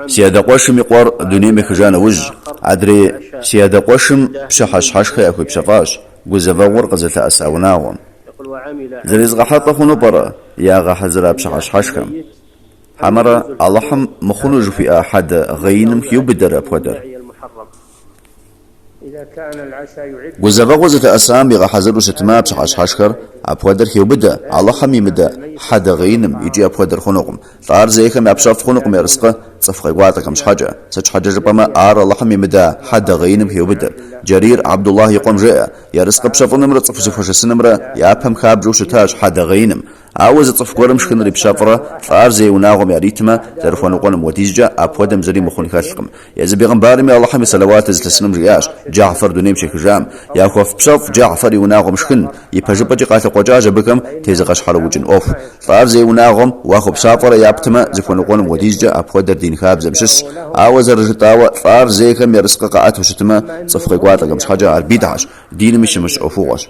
سيادة قوشم يقور دوني مخجان وج عدري سيادة قوشم بشحش حشخي أكو بشفاش قوزفا ورقزة أساوناهم زريز غحطة خنو برا يا غحزرا بشحش حشخم حمرا اللهم مخلوج في أحد غينم كيو بدر أبودر وزفا غوزة أسام بغا حزر وستما بشحش حشخر أبودر كيو بدا اللهم يمدا حد غينم يجي أبودر خنوقم طار زيكم يبشاف خنوقم يرسقه صفقي قواتك مش حاجة سج حاجة جبما اللهم يمدا حد غينم كيو بدا جرير عبد الله يقوم جاء يرسق بشاف نمرة صف زفوش السنمرة يابهم خاب جوش تاج حد غينم عاوز صف قرم شكن بشافرة طار زي وناغم يريتما تعرفون قولم وتيجا أبودم زري مخون خالكم يزبي غنبارمي اللهم صلوات زلسنم رياش جعفر دونيم شيخ جام يا خوف بشاف جعفر وناغم شكن يبجب بجي قاتل قجاجة بكم تيزغش حلوجن أوف طار زي وناغم واخو بشافرة يابتما زفون قولم وتيجا أبودر دين خاب زمشس عاوز الرجطاوة طار زيكم يرسق قاعات وشتما صفقي قواتك مش حاجة 14 دين مش أفوغش